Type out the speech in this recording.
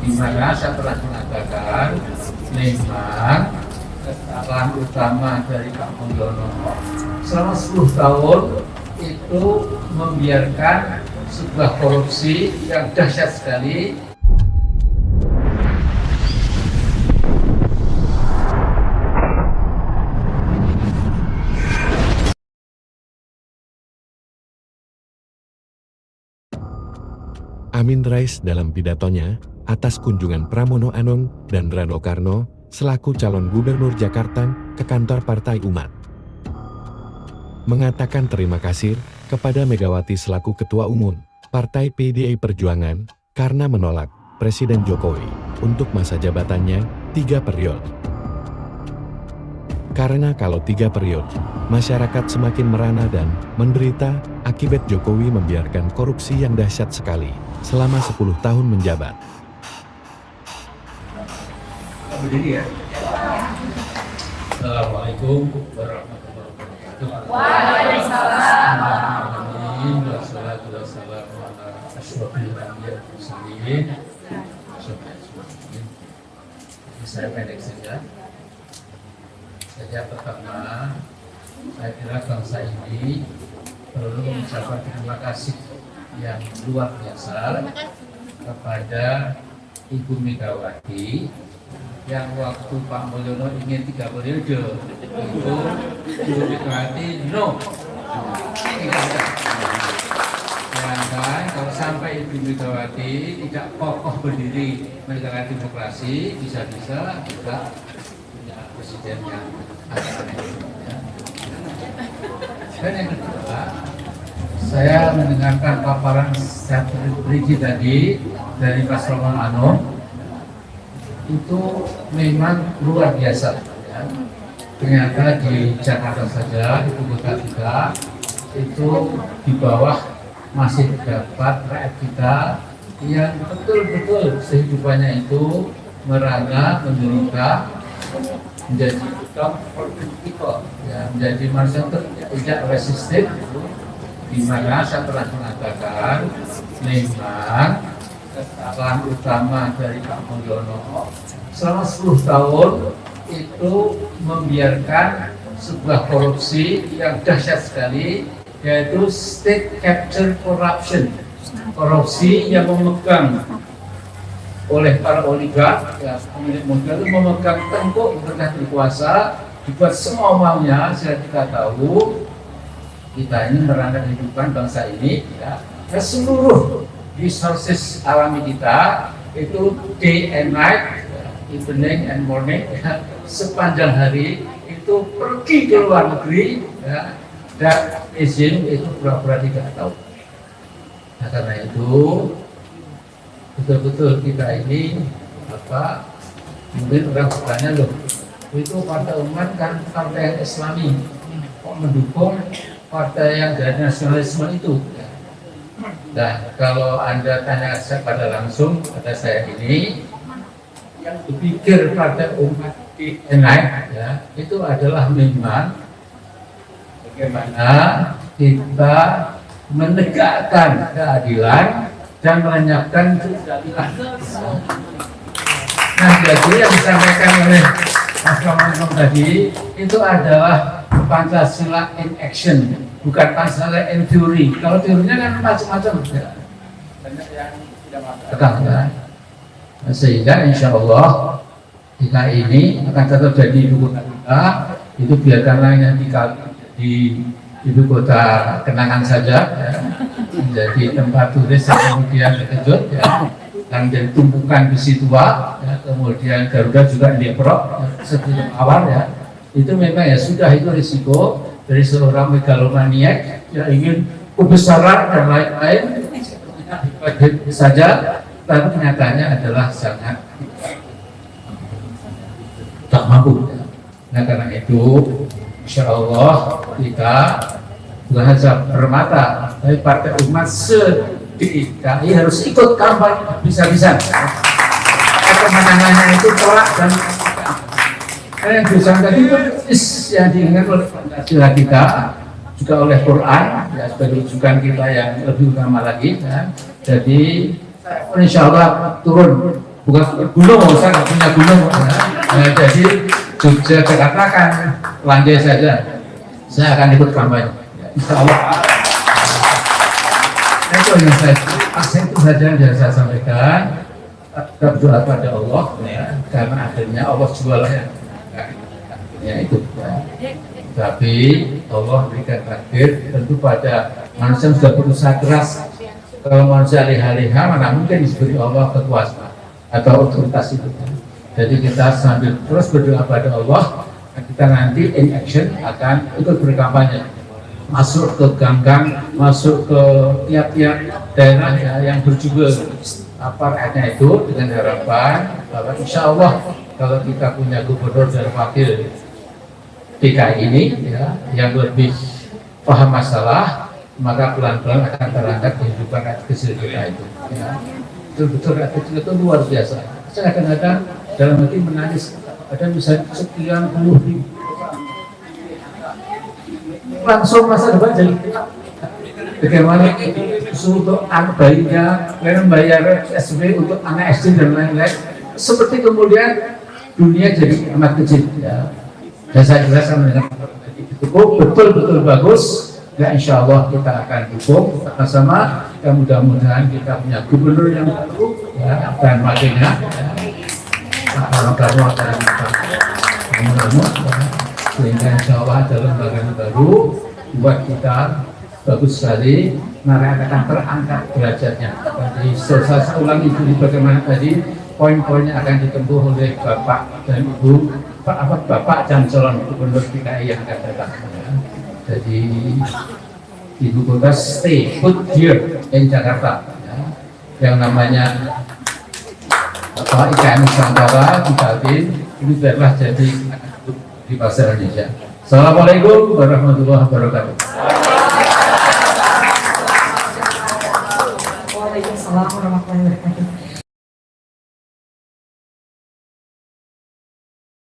di mana saya telah mengatakan memang kesalahan utama dari Pak Mulyono selama 10 tahun itu membiarkan sebuah korupsi yang dahsyat sekali. Amin Rais dalam pidatonya atas kunjungan Pramono Anung dan Rano Karno selaku calon gubernur Jakarta ke kantor Partai Umat, mengatakan terima kasih kepada Megawati selaku Ketua Umum Partai PDI Perjuangan karena menolak Presiden Jokowi untuk masa jabatannya 3 periode. Karena kalau 3 periode, masyarakat semakin merana dan menderita akibat Jokowi membiarkan korupsi yang dahsyat sekali selama 10 tahun menjabat. Berdiri ya. Assalamualaikum warahmatullahi wabarakatuh. Waalaikumsalam. Wassalatu wassalamu ala asyrofil anbiya'i wal mursalin. Saya pendek saja. Pertama, saya kira bangsa ini perlu mengucapkan terima kasih yang luar biasa kepada Ibu Megawati yang waktu Pak Mulyono ingin 3 periode itu Ibu Megawati no. Sedangkan kalau sampai Ibu Megawati tidak kokoh berdiri menegakkan demokrasi, bisa-bisa juga punya presiden yang aneh-aneh. Dan yang kedua, saya mendengarkan paparan Satri Brigi tadi dari Mas Pramono Anung itu memang luar biasa. Ya. Ternyata di Jakarta saja, ibu kota kita, itu di bawah masih terdapat rakyat kita yang betul-betul kehidupannya itu merana, menderita, menjadi people, ya, menjadi manusia tidak resistif. Di mana saya telah mengatakan memang kesalahan utama dari Pak Mulyono selama 10 tahun itu membiarkan sebuah korupsi yang dahsyat sekali, yaitu state capture corruption, korupsi yang memegang oleh para oligark, ya, pemilik modal itu memegang tengkuk berkah berkuasa, dibuat semua maunya. Sehingga kita tahu kita ini merangkak kehidupan bangsa ini, ya, seluruh resources alami kita itu day and night, evening and morning, ya, sepanjang hari itu pergi ke luar negeri, ya, dan izin itu pura-pura tidak tahu. Nah, karena itu betul-betul kita ini mungkin orang bertanya, loh, itu Partai Umat kan partai yang Islami, kok mendukung partai yang dari nasionalisme itu? Nah, kalau Anda tanya pada langsung pada saya ini, yang berpikir Partai Umat naik, ya, itu adalah memang bagaimana kita menegakkan keadilan dan melenyapkan keadilan. Nah, jadi yang disampaikan oleh Mas Pramono tadi itu adalah Pancasila in action, bukan Pancasila in theory. Kalau teorinya kan macam-macam, ya. Banyak yang tidak masuk, ya. Sehingga insya Allah kita ini akan tetap jadi ibu kota kita. Itu biarkanlah yang di ibu kota kenangan saja, ya. Menjadi tempat turis yang kemudian terkejut, ya. Dan jadi tumpukan besi tua, ya. Kemudian Garuda juga dieprok, ya. Sebelum awal, ya. Itu memang ya sudah, itu risiko dari seorang megalomaniak yang ingin kebesaran dan lain-lain saja, tapi kenyataannya adalah sangat tak mampu. Nah, karena itu insya Allah kita bukan saja bermata, tapi Partai Umat se-DKI harus ikut kampanye bisa-bisa. Kemenangannya itu telak dan yang disangka tadi yang diingat oleh Pancasila kita, juga oleh Quran, ya, sebagai rujukan kita yang lebih utama lagi, ya. Jadi insya Allah turun bukan gunung, saya nggak punya gunung. Nah, jadi Jogja Jakarta kan landai saja. Saya akan ikut kampanye. Insya Allah. Itu yang itu saja yang saya sampaikan. Kita berdoa pada Allah, ya, karena akhirnya Allah jualnya. Ya itu. Ya. Tapi Allah berikan takdir tentu pada manusia yang sudah berusaha keras. Kalau manusia leha-leha, mana mungkin diberi Allah kekuasaan atau otoritas itu. Jadi kita sambil terus berdoa pada Allah, kita nanti in action akan ikut berkampanye, masuk ke gang-gang, masuk ke tiap-tiap daerah ya, yang berjubel apa rakyatnya itu, dengan harapan bahwa insya Allah kalau kita punya gubernur dan wakil DKI ini ya, yang lebih paham masalah, maka pelan-pelan akan terangkat kehidupan rakyat kecil kita itu. Ya. Betul-betul rakyat kecil itu luar biasa. Saya kadang-kadang dalam hati menangis, ada misalnya sekian puluh ribu, langsung masa depan jadi bagaimana untuk anak bayinya, kemudian bayar SB untuk anak SD dan lain-lain. Seperti kemudian dunia jadi amat kecil. Ya. Dan saya jelaskan dengan cukup betul-betul bagus. Ya insya Allah kita akan dukung sama-sama. Ya, mudah-mudahan kita punya gubernur yang baru ya, dan wakilnya. Ya. Baru akan sehingga insya Allah ada lembaga baru buat kita bagus sekali, mereka akan terangkat derajatnya. Jadi saya ulangi dulu bagaimana tadi poin-poinnya akan ditempuh oleh Bapak dan Ibu, Bapak dan calon gubernur DKI yang akan datang. Jadi Ibu kota stay put here in Jakarta. Ya. Yang namanya IKN Nusantara di Kaltim ini biarlah jadi di pasar Indonesia. Assalamualaikum warahmatullahi wabarakatuh. Waalaikumsalam warahmatullahi wabarakatuh.